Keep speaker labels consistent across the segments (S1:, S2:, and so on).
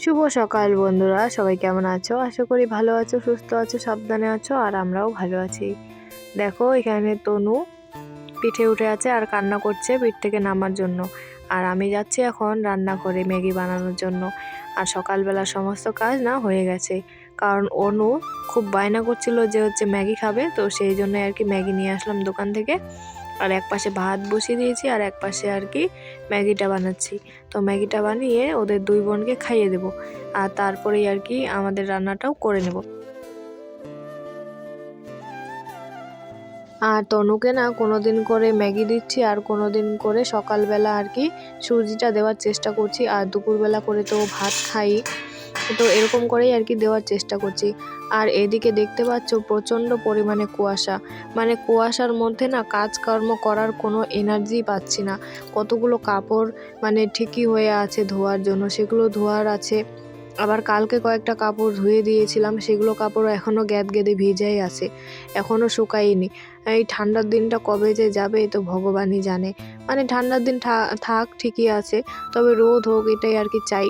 S1: শুভ সকাল বন্ধুরা, সবাই কেমন আছো? আশা করি ভালো আছো, সুস্থ আছো, সাবধানে আছো। আর আমরাও ভালো আছি। দেখো এখানে তনু পিঠে উঠে আছে আর কান্না করছে পিঠ থেকে নামার জন্য। আর আমি যাচ্ছি এখন রান্না করে ম্যাগি বানানোর জন্য। আর সকালবেলা সমস্ত কাজ না হয়ে গেছে, কারণ অনু খুব বায়না করছিল যে ম্যাগি খাবে, তো সেই জন্য আর কি ম্যাগি নিয়ে আসলাম দোকান থেকে। আর এক পাশে ভাত বসিয়ে দিয়েছি আর এক পাশে আর কি ম্যাগিটা বানাচ্ছি। তো ম্যাগিটা বানিয়ে ওদের দুই বোনকে খাইয়ে দেব, আর তারপরেই আর কি আমাদের রান্নাটাও করে নেব। আর তনুকে না কোনোদিন করে ম্যাগি দিচ্ছি আর কোনোদিন করে সকালবেলা আর কি সুজিটা দেওয়ার চেষ্টা করছি, আর দুপুরবেলা করে তো ভাত খাই, তো এরকম করেই আর কি দেওয়ার চেষ্টা করছি। আর এদিকে দেখতে পাচ্ছ প্রচণ্ড পরিমাণে কুয়াশা, মানে কুয়াশার মধ্যে না কাজকর্ম করার কোনো এনার্জি পাচ্ছি না। কতগুলো কাপড় মানে ঠিকই হয়ে আছে ধোয়ার জন্য, সেগুলো ধোয়ার আছে। আবার কালকে কয়েকটা কাপড় ধুয়ে দিয়েছিলাম, সেগুলো কাপড় এখনও গ্যাদগ্যাদে ভিজাই আছে, এখনও শুকায়নি। এই ঠান্ডার দিনটা কবে যে যাবে তো ভগবানই জানে। মানে ঠান্ডার দিন থাক ঠিকই আছে, তবে রোদ হোক এটাই আর কি চাই।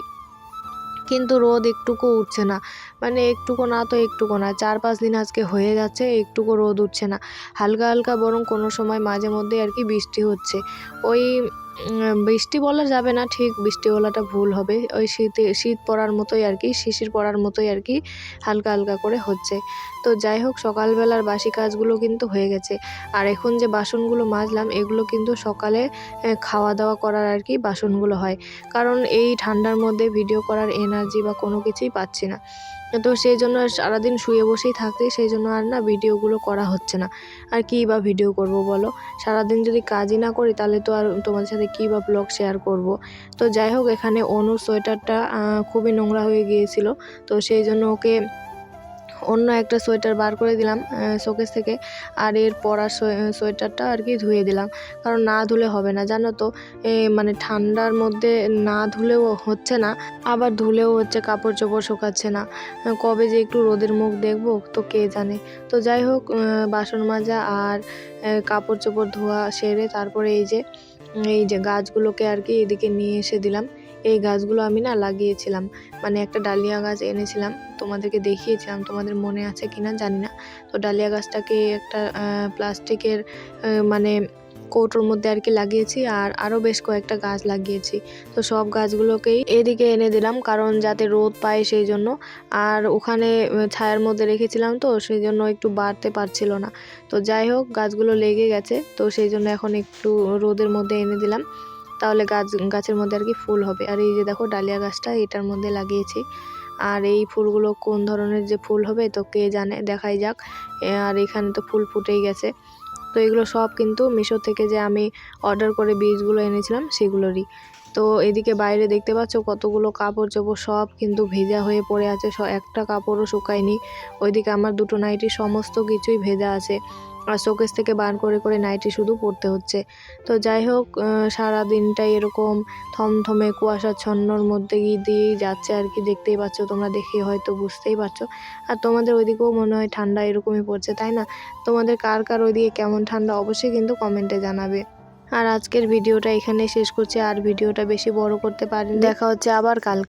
S1: কিন্তু রোদ একটুকু উঠছে না, মানে একটুকু না তো একটুকু না, 4-5 দিন আজকে হয়ে যাচ্ছে একটুকু রোদ উঠছে না। হালকা হালকা বরং কোনো সময় মাঝে মধ্যে আর কি বৃষ্টি হচ্ছে। ওই বৃষ্টি বলা যাবে না, ঠিক বৃষ্টি বলাটা ভুল হবে, ওই শীত পড়ার মতোই আর কি, শিশির পড়ার মতোই আর কি হালকা হালকা করে হচ্ছে। তো যাই হোক, সকালবেলার বাসি কাজগুলো কিন্তু হয়ে গেছে। আর এখন যে বাসনগুলো মাজলাম এগুলো কিন্তু সকালে খাওয়া দাওয়া করার আর কি বাসনগুলো হয়, কারণ এই ঠান্ডার মধ্যে ভিডিও করার এনার্জি বা কোনো কিছুই পাচ্ছি না। তো সেই জন্য সারাদিন শুয়ে বসেই থাকতে, সেই জন্য আর না ভিডিওগুলো করা হচ্ছে না। আর কী বা ভিডিও করব বলো, সারাদিন যদি কাজই না করি তাহলে তো আর তোমাদের সাথে কী বা ব্লগ শেয়ার করব। তো যাই হোক, এখানে অনুর সোয়েটারটা খুবই নোংরা হয়ে গিয়েছিল, তো সেই জন্য ওকে অন্য একটা সোয়েটার বার করে দিলাম শোকেস থেকে। আর এর পরা সোয়েটারটা আর কি ধুয়ে দিলাম, কারণ না ধুলে হবে না জানো তো। মানে ঠান্ডার মধ্যে না ধুলেও হচ্ছে না, আবার ধুলেও হচ্ছে কাপড় চোপড় শুকাচ্ছে না। কবে যে একটু রোদের মুখ দেখবো তো কে জানে। তো যাই হোক, বাসন মাজা আর কাপড় চোপড় ধোয়া সেরে তারপরে এই যে গাছগুলোকে আর কি এদিকে নিয়ে এসে দিলাম। এই গাছগুলো আমি না লাগিয়েছিলাম, মানে একটা ডালিয়া গাছ এনেছিলাম, তোমাদেরকে দেখিয়েছিলাম, তোমাদের মনে আছে কিনা জানি না। তো ডালিয়া গাছটাকে একটা প্লাস্টিকের মানে কৌটোর মধ্যে আর কি লাগিয়েছি, আর আরও বেশ কয়েকটা গাছ লাগিয়েছি। তো সব গাছগুলোকেই এদিকে এনে দিলাম, কারণ যাতে রোদ পায় সেই জন্য। আর ওখানে ছায়ার মধ্যে রেখেছিলাম, তো সেই জন্য একটু বাড়তে পারছিল না। তো যাই হোক, গাছগুলো লেগে গেছে, তো সেই জন্য এখন একটু রোদের মধ্যে এনে দিলাম, তাহলে গাছের মধ্যে আর কি ফুল হবে। আর এই যে দেখো ডালিয়া গাছটা এটার মধ্যে লাগিয়েছি। আর এই ফুলগুলো কোন ধরনের যে ফুল হবে তো কে জানে, দেখাই যাক। আর এখানে তো ফুল ফুটেই গেছে। তো এগুলো সব কিন্তু মিশো থেকে যে আমি অর্ডার করে বীজগুলো এনেছিলাম সেগুলোরই। তো এদিকে বাইরে দেখতে পাচ্ছ কতগুলো কাপড় চোপড় সব কিন্তু ভেজা হয়ে পড়ে আছে, একটা কাপড়ও শুকায়নি। ওইদিকে আমার দুটো নাইটি সমস্ত কিছুই ভেজা আছে, আর শোকেস থেকে বার করে করে নাইটি শুধু পরতে হচ্ছে। তো যাই হোক, সারা দিনটাই এরকম থমথমে কুয়াশাচ্ছন্নর মধ্যে দিয়েই যাচ্ছে আর কি, দেখতেই পাচ্ছ তোমরা, দেখে হয়তো বুঝতেই পারছো। আর তোমাদের ওইদিকেও মনে হয় ঠান্ডা এরকমই পড়ছে, তাই না? তোমাদের কার কার ওইদিকে কেমন ঠান্ডা অবশ্যই কিন্তু কমেন্টে জানাবে। আর আজকের ভিডিওটা এখানে শেষ করছি, আর ভিডিওটা বেশি বড় করতে পারিনি। দেখা হচ্ছে আবার কাল।